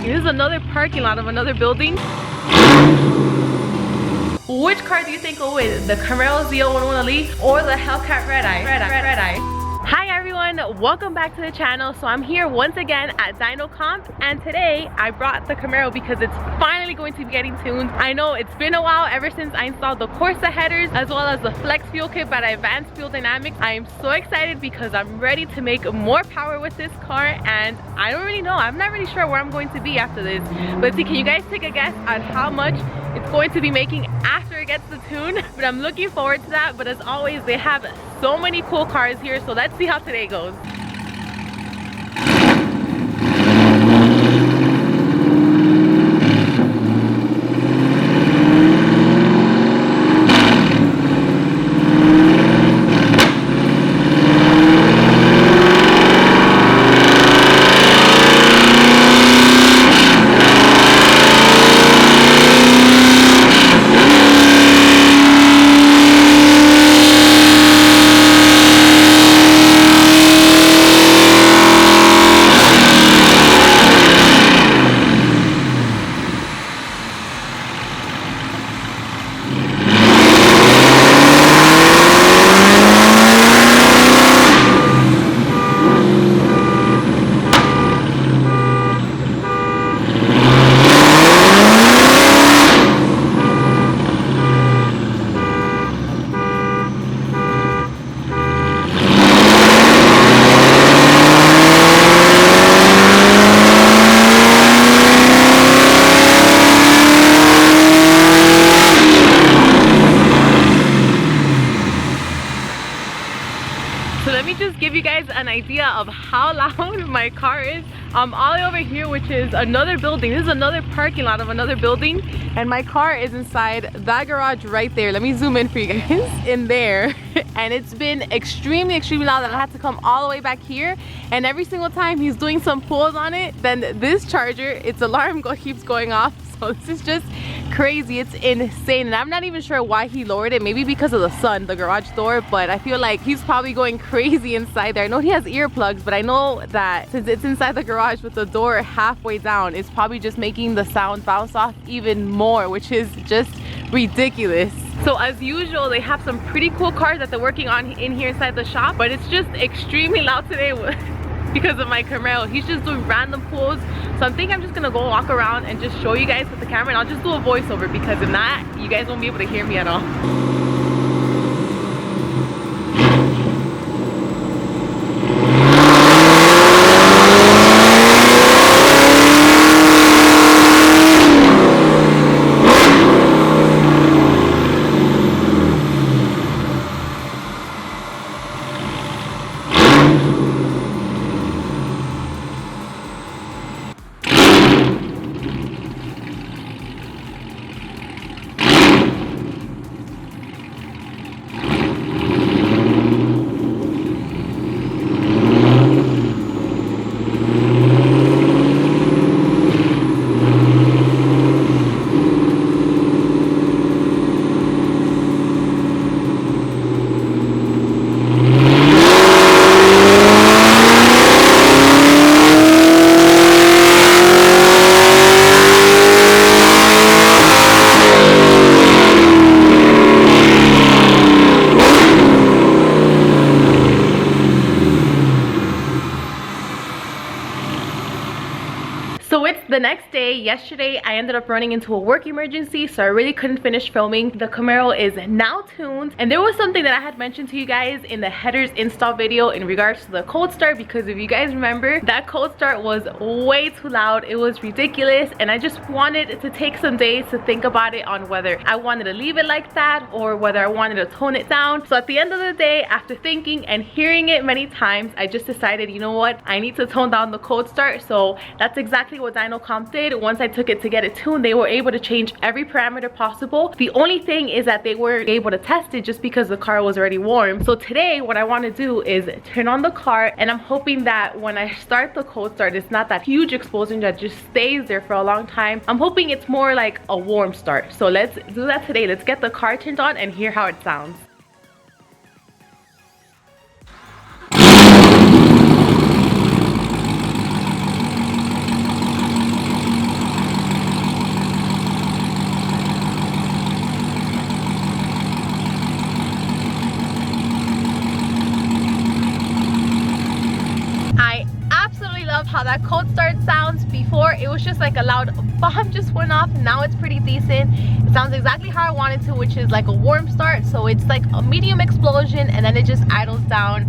This is another parking lot of another building. Which car do you think will win? The CAMARO ZL1 Elite or the Hellcat Red Eye? Hi everyone, welcome back to the channel. So I'm here once again at Dyno Comp, and today I brought the CAMARO because it's finally going to be getting tuned. I know it's been a while ever since I installed the Corsa headers as well as the Flex Fuel Kit by Advanced Fuel Dynamics. I am so excited because I'm ready to make more power with this car, and I don't really know, I'm not really sure where I'm going to be after this. But see, can you guys take a guess on how much it's going to be making after it gets the tune? But I'm looking forward to that. But as always, they have so many cool cars here, so let's see how today goes. Give you guys an idea of how loud my car is. I'm all the way over here, which is another building. This is another parking lot of another building, and my car is inside that garage right there. Let me zoom in for you guys. In there. And it's been extremely loud that I had to come all the way back here, and every single time he's doing some pulls on it, then this charger, its alarm keeps going off. So this is just crazy. It's insane, and I'm not even sure why he lowered it. Maybe because of the sun, the garage door, but I feel like he's probably going crazy inside there. I know he has earplugs, but I know that since it's inside the garage with the door halfway down, it's probably just making the sound bounce off even more, which is just ridiculous. So as usual, they have some pretty cool cars that they're working on in here inside the shop, but it's just extremely loud today because of my CAMARO. He's just doing random pulls. So I think I'm just gonna go walk around and just show you guys with the camera, and I'll just do a voiceover because if not, you guys won't be able to hear me at all. So it's the next day. Yesterday I ended up running into a work emergency, so I really couldn't finish filming. The CAMARO is now tuned, and there was something that I had mentioned to you guys in the headers install video in regards to the cold start, because if you guys remember, that cold start was way too loud. It was ridiculous, and I just wanted to take some days to think about it on whether I wanted to leave it like that or whether I wanted to tone it down. So at the end of the day, after thinking and hearing it many times, I just decided, you know what, I need to tone down the cold start. So that's exactly what Dyno Comp did. Once I took it to get it tuned, they were able to change every parameter possible. The only thing is that they weren't able to test it just because the car was already warm. So today what I want to do is turn on the car, and I'm hoping that when I start the cold start, it's not that huge explosion that just stays there for a long time. I'm hoping it's more like a warm start. So let's do that today. Let's get the car turned on and hear how it sounds. love how that cold start sounds. Before it was just like a loud bomb just went off. Now it's pretty decent. It sounds exactly how I want it to, which is like a warm start. So it's like a medium explosion and then it just idles down.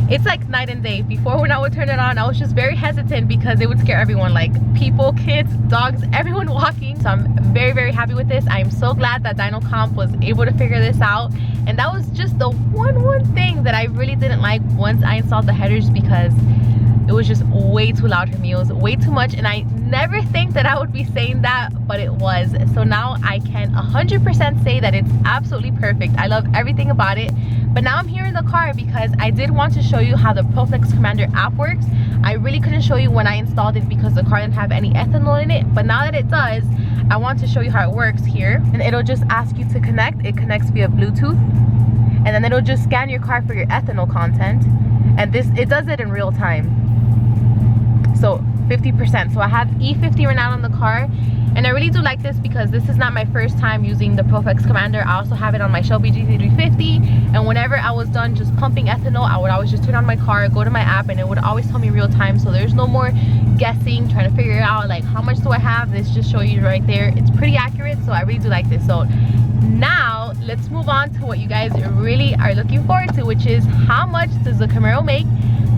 It's like night and day. Before, when I would turn it on, I was just very hesitant because it would scare everyone, like people, kids, dogs, everyone walking. So I'm very, very happy with this. I am so glad that Dyno Comp was able to figure this out. And that was just the one thing that I really didn't like once I installed the headers, because it was just way too loud for me. It was way too much, and I never think that I would be saying that, but it was. So now I can 100% say that it's absolutely perfect. I love everything about it. But now I'm here in the car because I did want to show you how the ProFlex Commander app works. I really couldn't show you when I installed it because the car didn't have any ethanol in it, but now that it does, I want to show you how it works here. And it'll just ask you to connect. It connects via Bluetooth, and then it'll just scan your car for your ethanol content, and it does it in real time. So 50%. So I have E50 right now on the car, and I really do like this because this is not my first time using the ProFlex Commander. I also have it on my Shelby GT350, and whenever I was done just pumping ethanol, I would always just turn on my car, go to my app, and it would always tell me real time. So there's no more guessing, trying to figure out like how much do I have. This just show you right there. It's pretty accurate, so I really do like this. So now let's move on to what you guys really are looking forward to, which is how much does the Camaro make.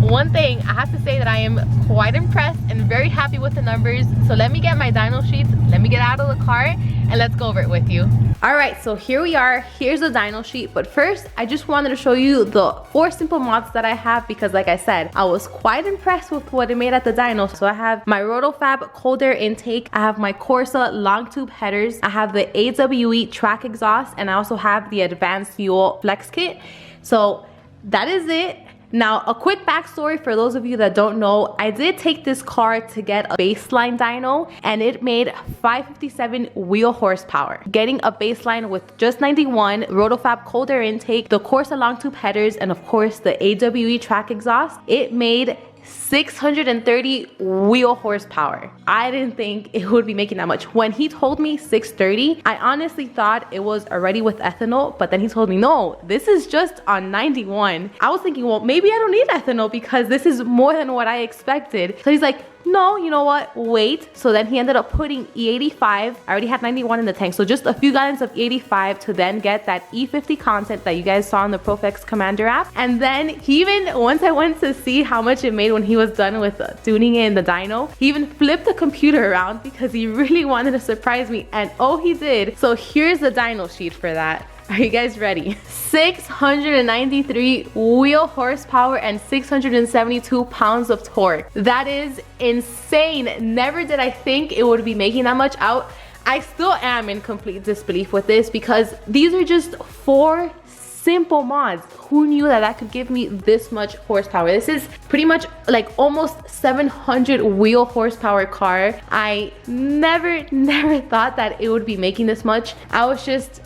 One thing I have to say that I am quite impressed and very happy with the numbers. So let me get my dyno sheets, let me get out of the car, and let's go over it with you. All right, so here we are. Here's the dyno sheet, but first I just wanted to show you the 4 simple mods that I have, because like I said, I was quite impressed with what it made at the dyno. So I have my Rotofab cold air intake, I have my Corsa long tube headers, I have the AWE track exhaust, and I also have the advanced fuel flex kit. So that is it. Now, a quick backstory for those of you that don't know, I did take this car to get a baseline dyno, and it made 557 wheel horsepower. Getting a baseline with just 91, Rotofab cold air intake, the Corsa long tube headers, and of course the AWE track exhaust, it made 630 wheel horsepower. I didn't think it would be making that much. When he told me 630, I honestly thought it was already with ethanol, but then he told me, no, this is just on 91. I was thinking, well, maybe I don't need ethanol because this is more than what I expected. So he's like, no, you know what, wait. So then he ended up putting E85. I already had 91 in the tank, so just a few gallons of E85 to then get that E50 content that you guys saw in the ProFlex Commander app. And then he even, once I went to see how much it made when he was done with tuning in the dyno, he even flipped the computer around because he really wanted to surprise me, and oh, he did. So here's the dyno sheet for that. Are you guys ready? 693 wheel horsepower and 672 pounds of torque. That is insane. Never did I think it would be making that much out. I still am in complete disbelief with this because these are just 4 simple mods. Who knew that that could give me this much horsepower? This is pretty much like almost 700 wheel horsepower car. I never thought that it would be making this much. I was just,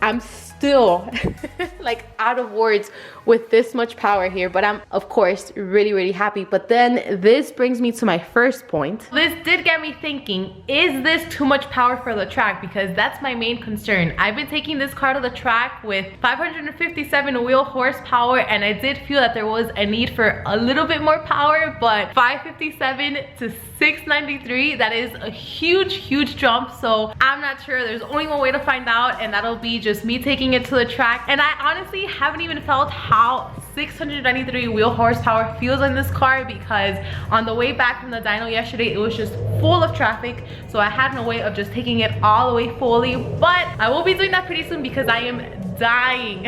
I'm still like out of words with this much power here, but I'm of course really happy. But then this brings me to my first point. This did get me thinking, is this too much power for the track? Because that's my main concern. I've been taking this car to the track with 557 wheel horsepower, and I did feel that there was a need for a little bit more power, but 557 to 693, that is a huge jump. So I'm not sure. There's only one way to find out, and that'll be just me taking it to the track. And I honestly haven't even felt how 693 wheel horsepower feels in this car, because on the way back from the dyno yesterday, it was just full of traffic, so I had no way of just taking it all the way fully. But I will be doing that pretty soon because I am dying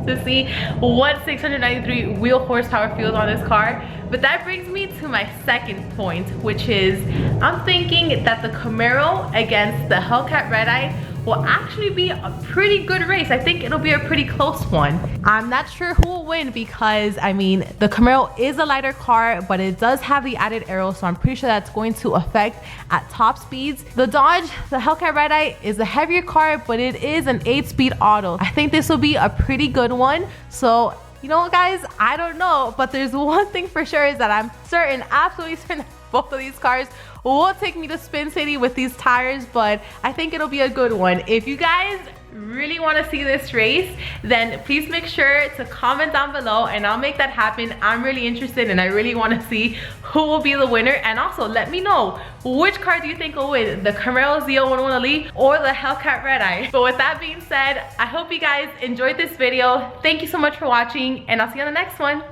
to see what 693 wheel horsepower feels on this car. But that brings me to my second point, which is I'm thinking that the Camaro against the Hellcat Red Eye will actually be a pretty good race. I think it'll be a pretty close one. I'm not sure who will win because, I mean, the Camaro is a lighter car, but it does have the added aero, so I'm pretty sure that's going to affect at top speeds. The Dodge, the Hellcat Red Eye, is a heavier car, but it is an 8-speed auto. I think this will be a pretty good one. So, you know what, guys, I don't know, but there's one thing for sure is that I'm certain, absolutely certain, that both of these cars will take me to Spin City with these tires, but I think it'll be a good one. If you guys really want to see this race, then please make sure to comment down below and I'll make that happen. I'm really interested and I really want to see who will be the winner. And also let me know, which car do you think will win? The CAMARO ZL1 Elite or the Hellcat Red Eye? But with that being said, I hope you guys enjoyed this video. Thank you so much for watching and I'll see you on the next one.